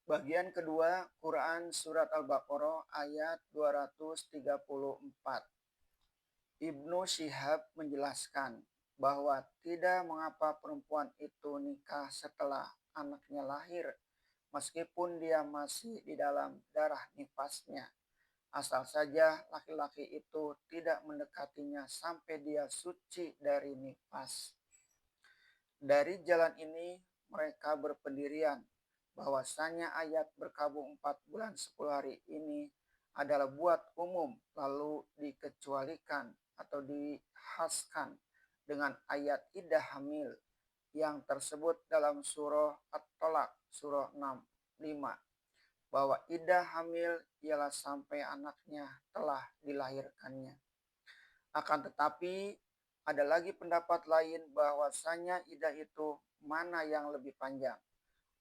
Bagian kedua Quran Surat Al-Baqarah ayat 234. Ibnu Syihab menjelaskan bahwa tidak mengapa perempuan itu nikah setelah anaknya lahir meskipun dia masih di dalam darah nifasnya. Asal saja laki-laki itu tidak mendekatinya sampai dia suci dari nifas. Dari jalan ini mereka berpendirian bahwasanya ayat berkabung 4 bulan 10 hari ini adalah buat umum lalu dikecualikan atau dihaskan dengan ayat iddah hamil yang tersebut dalam surah At-Tolak surah 65 bahwa iddah hamil ialah sampai anaknya telah dilahirkannya. Akan tetapi ada lagi pendapat lain bahwasanya iddah itu mana yang lebih panjang.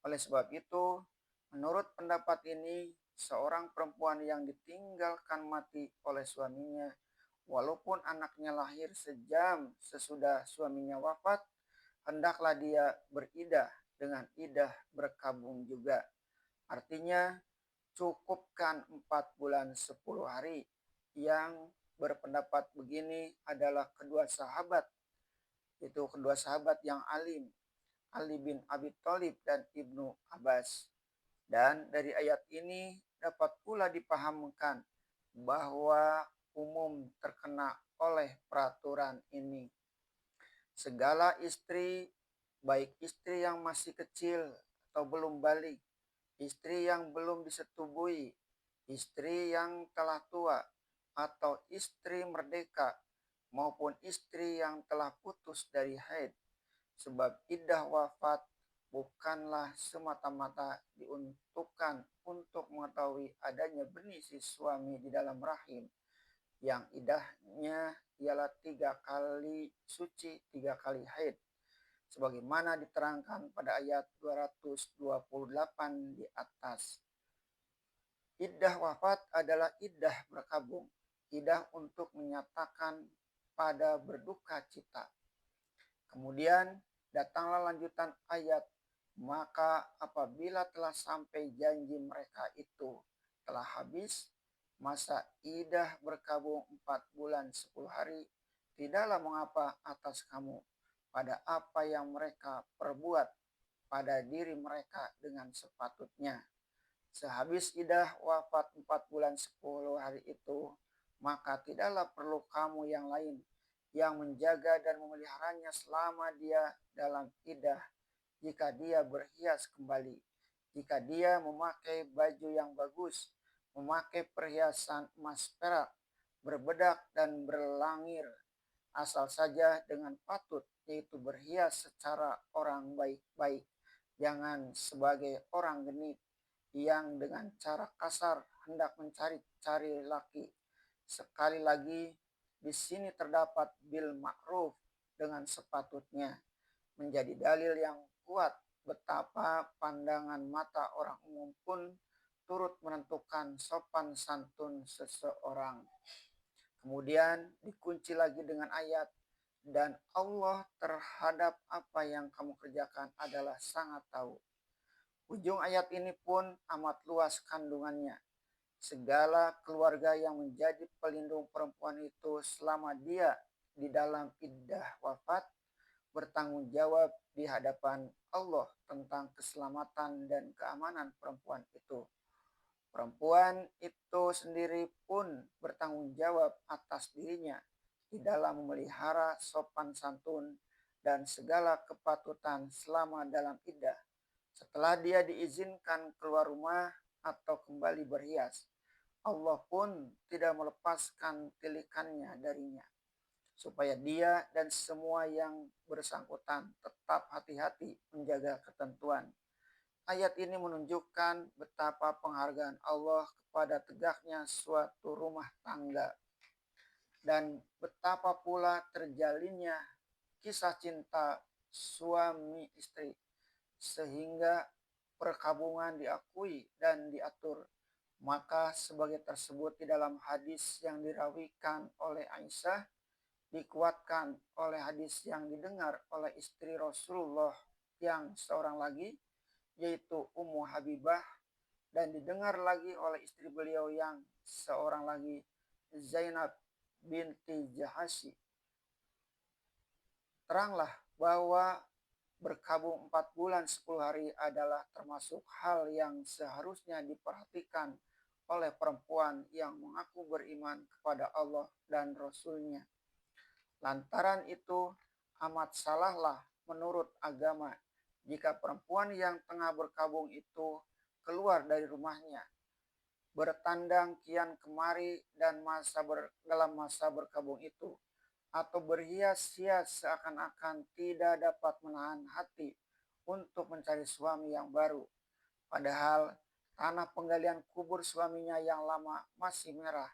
Oleh sebab itu, menurut pendapat ini, seorang perempuan yang ditinggalkan mati oleh suaminya, walaupun anaknya lahir sejam sesudah suaminya wafat, hendaklah dia beridah dengan idah berkabung juga. Artinya, cukupkan 4 bulan 10 hari. Yang berpendapat begini adalah kedua sahabat, itu kedua sahabat yang alim, Ali bin Abi Thalib dan Ibnu Abbas. Dan dari ayat ini dapat pula dipahamkan bahwa umum terkena oleh peraturan ini. Segala istri, baik istri yang masih kecil atau belum balik, istri yang belum disetubui, istri yang telah tua, atau istri merdeka, maupun istri yang telah putus dari haid. Sebab iddah wafat bukanlah semata-mata diuntukkan untuk mengetahui adanya benih si suami di dalam rahim, yang iddahnya ialah 3 kali suci, 3 kali haid, sebagaimana diterangkan pada ayat 228 di atas. Iddah wafat adalah iddah berkabung, iddah untuk menyatakan pada berduka cita. Kemudian datanglah lanjutan ayat, maka apabila telah sampai janji mereka itu telah habis, masa iddah berkabung 4 bulan 10 hari, tidaklah mengapa atas kamu pada apa yang mereka perbuat pada diri mereka dengan sepatutnya. Sehabis iddah wafat 4 bulan 10 hari itu, maka tidaklah perlu kamu yang lain yang menjaga dan memeliharanya selama dia dalam iddah. Jika dia berhias kembali, jika dia memakai baju yang bagus, memakai perhiasan emas perak, berbedak dan berlangir, asal saja dengan patut, yaitu berhias secara orang baik-baik, jangan sebagai orang genit yang dengan cara kasar hendak mencari-cari laki. Sekali lagi, di sini terdapat bil ma'ruf dengan sepatutnya menjadi dalil yang kuat betapa pandangan mata orang umum pun turut menentukan sopan santun seseorang. Kemudian dikunci lagi dengan ayat, dan Allah terhadap apa yang kamu kerjakan adalah sangat tahu. Ujung ayat ini pun amat luas kandungannya. Segala keluarga yang menjadi pelindung perempuan itu selama dia di dalam iddah wafat bertanggung jawab di hadapan Allah tentang keselamatan dan keamanan perempuan itu. Perempuan itu sendiri pun bertanggung jawab atas dirinya di dalam memelihara sopan santun dan segala kepatutan selama dalam iddah. Setelah dia diizinkan keluar rumah atau kembali berhias, Allah pun tidak melepaskan tilikannya darinya, supaya dia dan semua yang bersangkutan tetap hati-hati menjaga ketentuan. Ayat ini menunjukkan betapa penghargaan Allah kepada tegaknya suatu rumah tangga dan betapa pula terjalinnya kisah cinta suami istri sehingga perkabungan diakui dan diatur. Maka sebagai tersebut di dalam hadis yang dirawikan oleh Aisyah, dikuatkan oleh hadis yang didengar oleh istri Rasulullah yang seorang lagi, yaitu Ummu Habibah, dan didengar lagi oleh istri beliau yang seorang lagi, Zainab binti Jahashi. Teranglah bahwa berkabung 4 bulan 10 hari adalah termasuk hal yang seharusnya diperhatikan oleh perempuan yang mengaku beriman kepada Allah dan Rasul-Nya. Lantaran itu amat salahlah menurut agama jika perempuan yang tengah berkabung itu keluar dari rumahnya, bertandang kian kemari dan dalam masa berkabung itu, atau berhias-hias seakan-akan tidak dapat menahan hati untuk mencari suami yang baru. Padahal tanah penggalian kubur suaminya yang lama masih merah,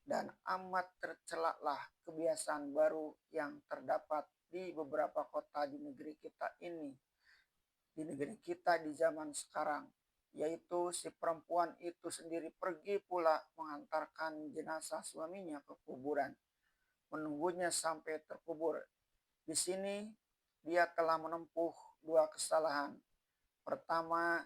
dan amat tercelaklah kebiasaan baru yang terdapat di beberapa kota di negeri kita ini, di negeri kita di zaman sekarang, yaitu si perempuan itu sendiri pergi pula mengantarkan jenazah suaminya ke kuburan, menunggunya sampai terkubur. Di sini dia telah menempuh dua kesalahan. Pertama,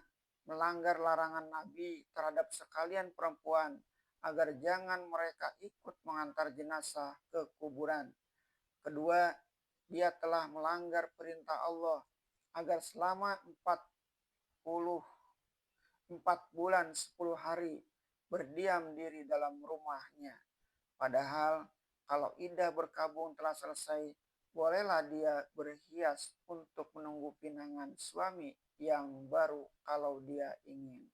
melanggar larangan Nabi terhadap sekalian perempuan agar jangan mereka ikut mengantar jenazah ke kuburan. Kedua, dia telah melanggar perintah Allah agar selama 4 bulan 10 hari berdiam diri dalam rumahnya. Padahal kalau iddah berkabung telah selesai, bolehlah dia berhias untuk menunggu pinangan suami yang baru kalau dia ingin.